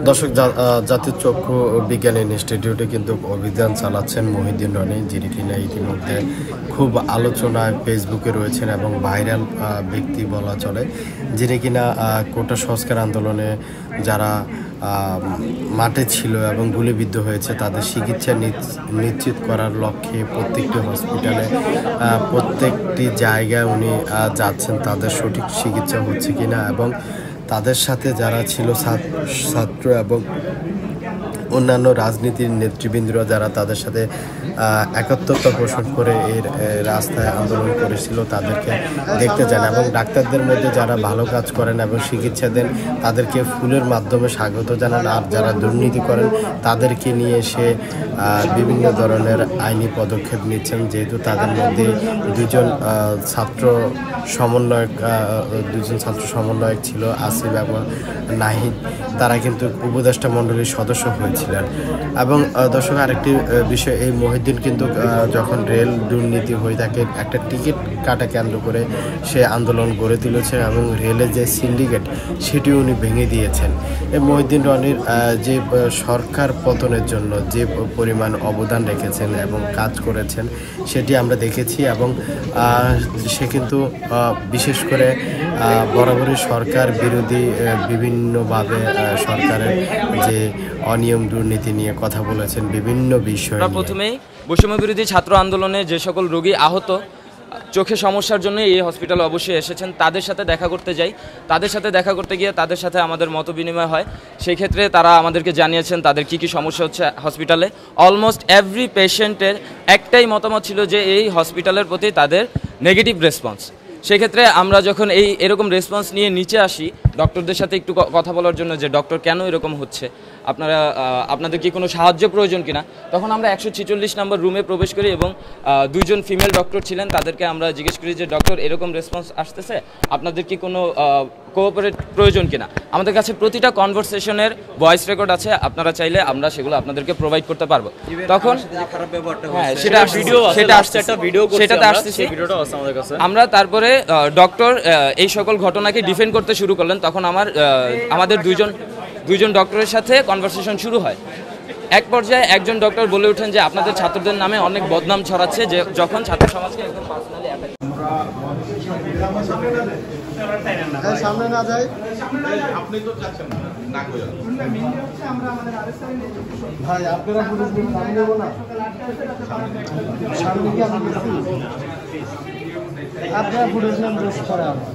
দর্শক, জাতীয় চক্ষু বিজ্ঞান ইনস্টিটিউটে কিন্তু অভিযান চালাচ্ছেন মহিউদ্দিন রনি, যিনি কিনা ইতিমধ্যে খুব আলোচনায় ফেসবুকে রয়েছেন এবং ভাইরাল ব্যক্তি বলা চলে, যিনি কিনা কোটা সংস্কার আন্দোলনে যারা মাঠে ছিল এবং গুলিবিদ্ধ হয়েছে তাদের চিকিৎসা নিশ্চিত করার লক্ষ্যে প্রত্যেকটি হসপিটালে প্রত্যেকটি জায়গায় উনি যাচ্ছেন তাদের সঠিক চিকিৎসা হচ্ছে কিনা, এবং তাদের সাথে যারা ছিল ছাত্র এবং অন্যান্য রাজনীতির নেতৃবৃন্দরা যারা তাদের সাথে একাত্মতা পোষণ করে এই রাস্তায় আন্দোলন করেছিল তাদেরকে দেখতে যান, এবং ডাক্তারদের মধ্যে যারা ভালো কাজ করেন এবং চিকিৎসা দেন তাদেরকে ফুলের মাধ্যমে স্বাগত জানান, আর যারা দুর্নীতি করেন তাদেরকে নিয়ে এসে বিভিন্ন ধরনের আইনি পদক্ষেপ নিচ্ছেন। যেহেতু তাদের মধ্যে দুজন ছাত্র সমন্বয়ক ছিল, আসিফ এবং নাহিদ, তারা কিন্তু উপদেষ্টা মণ্ডলীর সদস্য হয়েছিলেন। এবং দর্শক, আরেকটি বিষয়, এই মহিউদ্দিন কিন্তু যখন রেল দুর্নীতি হয়ে থাকে একটা টিকিট কাটা কেন্দ্র করে সে আন্দোলন গড়ে তুলেছে এবং রেলের যে সিন্ডিকেট সেটি উনি ভেঙে দিয়েছেন। এই মহিউদ্দিন রনির যে সরকার পতনের জন্য যে পরিমাণ অবদান রেখেছেন এবং কাজ করেছেন সেটি আমরা দেখেছি, এবং সে কিন্তু বিশেষ করে বরাবরই সরকার বিরোধী বিভিন্নভাবে সরকারের যে অনিয়ম দুর্নীতি নিয়ে কথা বলেছেন বিভিন্ন বিষয়। প্রথমেই বৈষম্য বিরোধী ছাত্র আন্দোলনে যে সকল রোগী আহত চোখে সমস্যার জন্য এই হসপিটালে অবশ্যই এসেছেন, তাদের সাথে দেখা করতে যাই। তাদের সাথে দেখা করতে গিয়ে তাদের সাথে আমাদের মত বিনিময় হয়। সেই ক্ষেত্রে তারা আমাদেরকে জানিয়েছেন তাদের কি সমস্যা হচ্ছে হসপিটালে। অলমোস্ট এভরি পেশেন্টের একটাই মতামত ছিল যে এই হসপিটালের প্রতি তাদের নেগেটিভ রেসপন্স। সেক্ষেত্রে আমরা যখন এরকম রেসপন্স নিয়ে নিচে আসি ডক্টরদের সাথে একটু কথা বলার জন্য যে ডক্টর কেন এরকম হচ্ছে, আপনাদের কি কোনো সাহায্য প্রয়োজন কিনা, তখন আমরা 146 নম্বর রুমে প্রবেশ করি এবং দুইজন ফিমেল ডক্টর ছিলেন, তাদেরকে আমরা জিজ্ঞেস করি যে ডক্টর এরকম রেসপন্স আসতেছে, আপনাদের কি কোনো কোঅপারেট প্রয়োজন কিনা। আমাদের কাছে প্রতিটা কনভারসেশনের ভয়েস রেকর্ড আছে, আপনারা চাইলে আমরা সেগুলো আপনাদেরকে প্রোভাইড করতে পারবো। তখন আমরা তারপরে ডক্টর এই সকল ঘটনাকে ডিফেন্ড করতে শুরু করলেন। তখন আমাদের দুইজন ডক্টরের সাথে কনভারসেশন শুরু হয়। এক পর্যায়ে একজন ডক্টর বলে ওঠেন যে আপনাদের ছাত্রদের নামে অনেক বদনাম ছড়াচ্ছে, যে যখন ছাত্র সমাজকে একদম পার্সোনালি সামনে না যায় আপনি তো চাচ্ছেন না ভাই, আপনারা পুলিশ সামনে দেবো না, সামনে কি আমি গেছি, আপনারা পুলিশ নাম দোষ করে আমার